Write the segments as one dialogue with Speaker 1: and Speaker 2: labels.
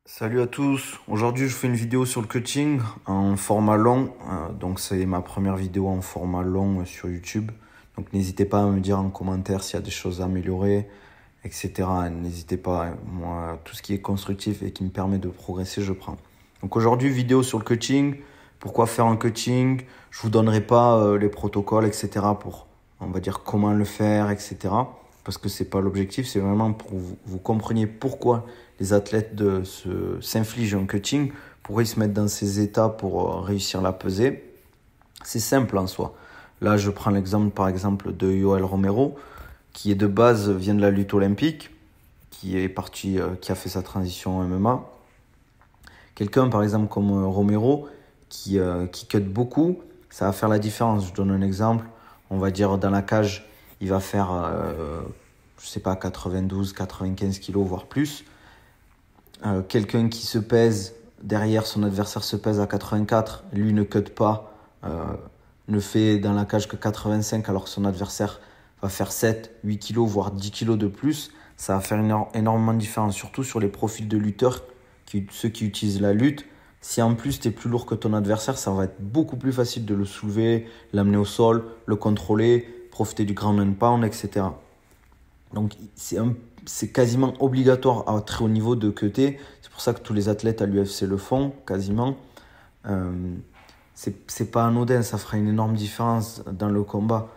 Speaker 1: Salut à tous, aujourd'hui je fais une vidéo sur le cutting en format long, donc c'est ma première vidéo en format long sur YouTube, donc n'hésitez pas à me dire en commentaire s'il y a des choses à améliorer, etc. N'hésitez pas, moi tout ce qui est constructif et qui me permet de progresser je prends. Donc aujourd'hui vidéo sur le cutting, pourquoi faire un cutting, je vous donnerai pas les protocoles, etc. pour on va dire comment le faire, etc. Parce que c'est pas l'objectif, c'est vraiment pour que vous compreniez pourquoi les athlètes s'infligent un cutting, pourquoi ils se mettent dans ces états pour réussir la pesée. C'est simple en soi. Là, je prends l'exemple par exemple de Yoel Romero, qui est de base vient de la lutte olympique, qui est parti, qui a fait sa transition en MMA. Quelqu'un par exemple comme Romero, qui cut beaucoup, ça va faire la différence. Je donne un exemple. On va dire dans la cage, il va faire, je sais pas, 92, 95 kilos, voire plus. Quelqu'un qui se pèse derrière, son adversaire se pèse à 84, lui ne cut pas, ne fait dans la cage que 85 alors que son adversaire va faire 7, 8 kilos, voire 10 kilos de plus. Ça va faire énormément de différence, surtout sur les profils de lutteurs, ceux qui utilisent la lutte. Si en plus tu es plus lourd que ton adversaire, ça va être beaucoup plus facile de le soulever, l'amener au sol, le contrôler, profiter du ground and pound, etc. Donc c'est quasiment obligatoire à très haut niveau de cutter. C'est pour ça que tous les athlètes à l'UFC le font, quasiment. C'est pas anodin, ça fera une énorme différence dans le combat.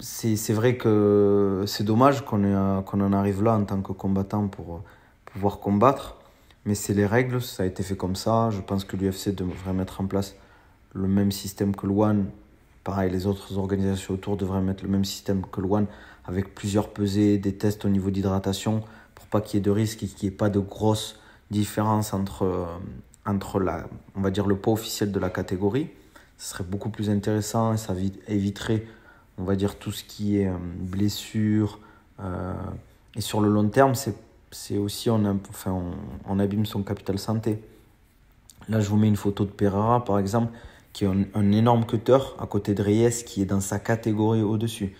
Speaker 1: C'est vrai que c'est dommage qu'on en arrive là en tant que combattant pour pouvoir combattre. Mais c'est les règles, ça a été fait comme ça. Je pense que l'UFC devrait mettre en place le même système que le ONE. Pareil, les autres organisations autour devraient mettre le même système que le ONE avec plusieurs pesées, des tests au niveau d'hydratation pour pas qu'il y ait de risque et qu'il n'y ait pas de grosses différences entre on va dire le poids officiel de la catégorie. Ce serait beaucoup plus intéressant et ça éviterait, on va dire, tout ce qui est blessure. Et sur le long terme, c'est aussi, on abîme son capital santé. Là, je vous mets une photo de Pereira, par exemple, qui est un énorme cutter à côté de Reyes, qui est dans sa catégorie au-dessus.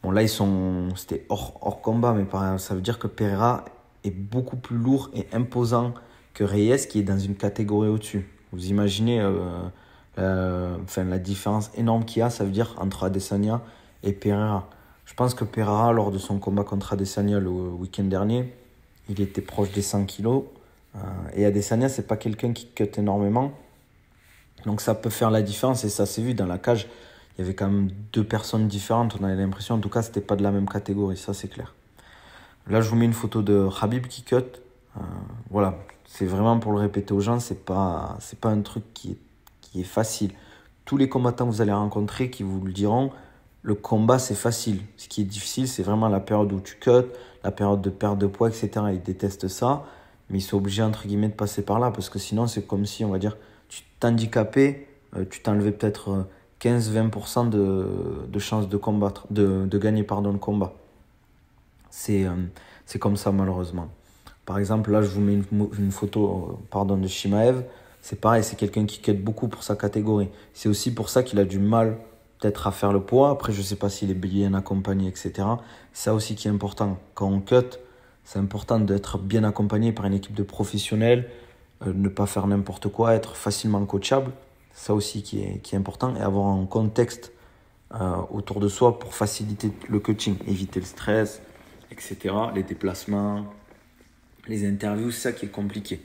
Speaker 1: Bon, là, c'était hors combat, mais ça veut dire que Pereira est beaucoup plus lourd et imposant que Reyes, qui est dans une catégorie au-dessus. Vous imaginez la différence énorme qu'il y a, ça veut dire, entre Adesanya et Pereira. Je pense que Pereira, lors de son combat contre Adesanya le week-end dernier, il était proche des 100 kilos. Et Adesanya, c'est pas quelqu'un qui cut énormément. Donc ça peut faire la différence et ça s'est vu dans la cage. Il y avait quand même deux personnes différentes. On avait l'impression, en tout cas, c'était pas de la même catégorie. Ça, c'est clair. Là, je vous mets une photo de Khabib qui cut. Voilà, c'est vraiment pour le répéter aux gens. C'est pas un truc qui est facile. Tous les combattants que vous allez rencontrer qui vous le diront, le combat, c'est facile. Ce qui est difficile, c'est vraiment la période où tu cut, la période de perte de poids, etc. Ils détestent ça, mais ils sont obligés, entre guillemets, de passer par là parce que sinon, c'est comme si, on va dire, tu t'handicapais, tu t'enlevais peut-être 15-20% de chances de combattre, de gagner le combat. C'est comme ça, malheureusement. Par exemple, là, je vous mets une photo de Chimaev. C'est pareil, c'est quelqu'un qui cut beaucoup pour sa catégorie. C'est aussi pour ça qu'il a du mal peut-être à faire le poids. Après, je ne sais pas s'il est bien accompagné, etc. Ça aussi qui est important. Quand on cut, c'est important d'être bien accompagné par une équipe de professionnels, ne pas faire n'importe quoi, être facilement coachable. Ça aussi qui est important. Et avoir un contexte autour de soi pour faciliter le coaching, éviter le stress, etc. Les déplacements, les interviews, c'est ça qui est compliqué.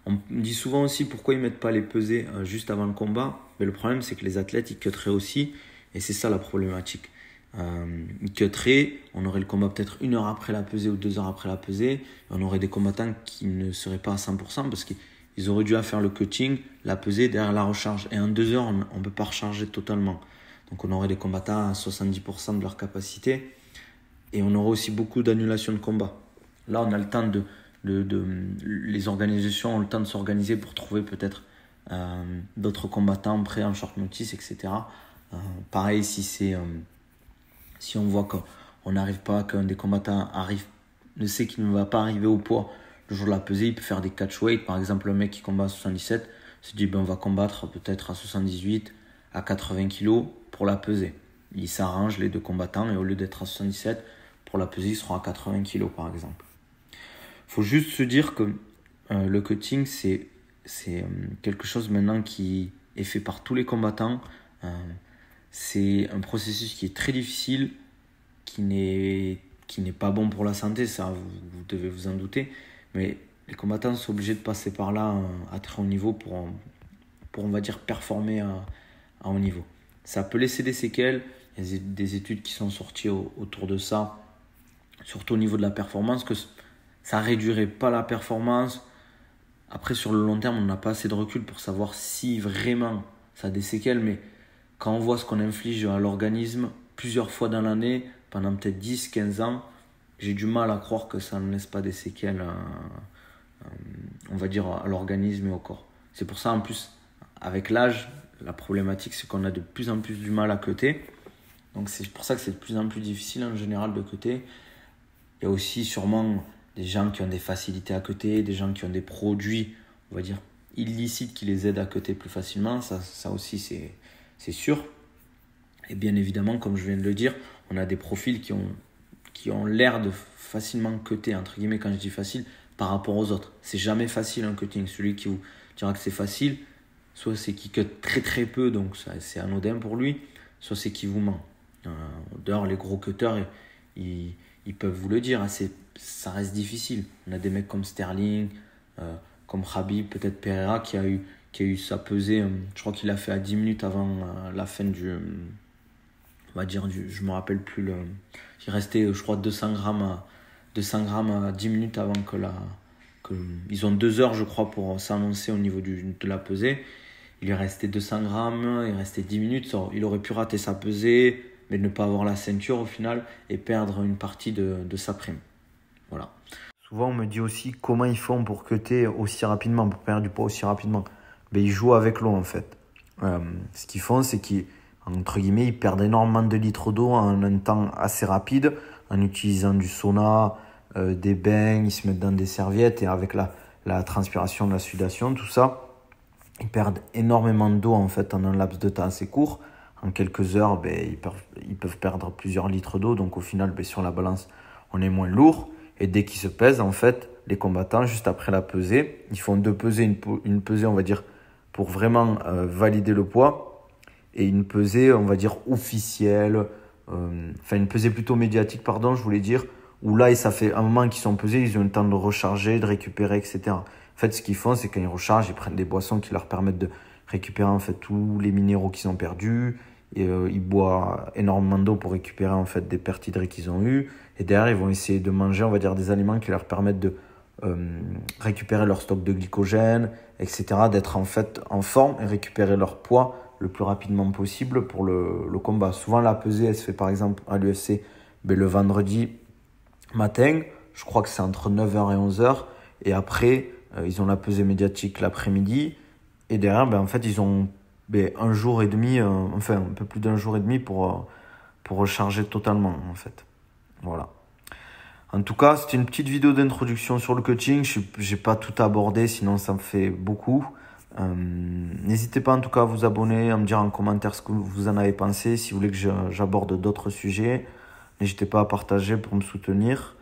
Speaker 1: On me dit souvent aussi pourquoi ils ne mettent pas les pesées juste avant le combat. Mais le problème, c'est que les athlètes, ils cutteraient aussi. Et c'est ça la problématique. Ils cutteraient, on aurait le combat peut-être 1 heure après la pesée ou 2 heures après la pesée. Et on aurait des combattants qui ne seraient pas à 100% parce qu'ils auraient dû faire le cutting, la pesée, derrière la recharge. Et en 2 heures, on ne peut pas recharger totalement. Donc on aurait des combattants à 70% de leur capacité. Et on aurait aussi beaucoup d'annulations de combat. Là, on a le temps les organisations ont le temps de s'organiser pour trouver peut-être d'autres combattants prêts en short notice, etc. Pareil, si on voit qu'on n'arrive pas, qu'un des combattants ne sait qu'il ne va pas arriver au poids le jour de la pesée, il peut faire des catch weight. Par exemple, le mec qui combat à 77 se dit on va combattre peut-être à 78, à 80 kg pour la pesée. Il s'arrange les deux combattants et au lieu d'être à 77, pour la pesée, ils seront à 80 kg par exemple. Il faut juste se dire que le cutting, c'est quelque chose maintenant qui est fait par tous les combattants. C'est un processus qui est très difficile, qui n'est pas bon pour la santé, ça vous devez vous en douter. Mais les combattants sont obligés de passer par là à très haut niveau pour on va dire, performer à haut niveau. Ça peut laisser des séquelles. Il y a des études qui sont sorties autour de ça, surtout au niveau de la performance, que ça réduirait pas la performance. Après, sur le long terme, on n'a pas assez de recul pour savoir si vraiment ça a des séquelles, mais quand on voit ce qu'on inflige à l'organisme plusieurs fois dans l'année, pendant peut-être 10-15 ans, j'ai du mal à croire que ça ne laisse pas des séquelles, on va dire, à l'organisme et au corps. C'est pour ça, en plus, avec l'âge, la problématique, c'est qu'on a de plus en plus du mal à cutter. Donc c'est pour ça que c'est de plus en plus difficile en général de cutter. Il y a aussi sûrement des gens qui ont des facilités à cutter, des gens qui ont des produits, on va dire, illicites qui les aident à cutter plus facilement. Ça aussi, c'est sûr. Et bien évidemment, comme je viens de le dire, on a des profils qui ont l'air de facilement cutter, entre guillemets, quand je dis facile, par rapport aux autres. C'est jamais facile un cutting. Celui qui vous dira que c'est facile, soit c'est qu'il cut très très peu, donc c'est anodin pour lui, soit c'est qu'il vous ment. D'ailleurs, les gros cutters, ils peuvent vous le dire, hein, ça reste difficile. On a des mecs comme Sterling, comme Khabib, peut-être Pereira, qui a eu sa pesée, je crois qu'il a fait à 10 minutes avant la fin on va dire, je me rappelle plus, il restait, je crois, 200 grammes à 10 minutes avant ils ont 2 heures, je crois, pour s'annoncer au niveau de la pesée. Il lui restait 200 grammes, il restait 10 minutes. Il aurait pu rater sa pesée, mais ne pas avoir la ceinture au final et perdre une partie de sa prime. Voilà. Souvent, on me dit aussi comment ils font pour cutter aussi rapidement, pour perdre du poids aussi rapidement. Ben, ils jouent avec l'eau en fait. Ce qu'ils font, c'est qu'entre guillemets, ils perdent énormément de litres d'eau en un temps assez rapide, en utilisant du sauna, des bains, ils se mettent dans des serviettes et avec la transpiration, la sudation, tout ça. Ils perdent énormément d'eau en fait en un laps de temps assez court. En quelques heures, ils peuvent perdre plusieurs litres d'eau. Donc au final, sur la balance, on est moins lourd. Et dès qu'ils se pèsent, en fait, les combattants, juste après la pesée, ils font 2 pesées, une pesée, on va dire, pour vraiment valider le poids. Et une pesée, on va dire, officielle. Une pesée plutôt médiatique, pardon, je voulais dire. Où là, ça fait un moment qu'ils sont pesés, ils ont le temps de recharger, de récupérer, etc. En fait, ce qu'ils font, c'est quand ils rechargent, ils prennent des boissons qui leur permettent de récupérer en fait tous les minéraux qu'ils ont perdus. Et ils boivent énormément d'eau pour récupérer en fait des pertes hydriques qu'ils ont eues. Et derrière, ils vont essayer de manger, on va dire, des aliments qui leur permettent de récupérer leur stock de glycogène, etc. D'être en fait en forme et récupérer leur poids le plus rapidement possible pour le combat. Souvent, la pesée, elle se fait par exemple à l'UFC le vendredi matin. Je crois que c'est entre 9h et 11h. Et après, ils ont la pesée médiatique l'après-midi. Et derrière, en fait, ils ont un jour et demi, un peu plus d'un jour et demi pour recharger totalement, en fait. Voilà. En tout cas, c'était une petite vidéo d'introduction sur le cutting. Je n'ai pas tout abordé, sinon ça me fait beaucoup. N'hésitez pas en tout cas à vous abonner, à me dire en commentaire ce que vous en avez pensé. Si vous voulez que j'aborde d'autres sujets, n'hésitez pas à partager pour me soutenir.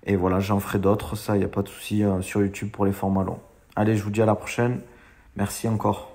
Speaker 1: Et voilà, j'en ferai d'autres, ça, il n'y a pas de souci sur YouTube pour les formats longs. Allez, je vous dis à la prochaine. Merci encore.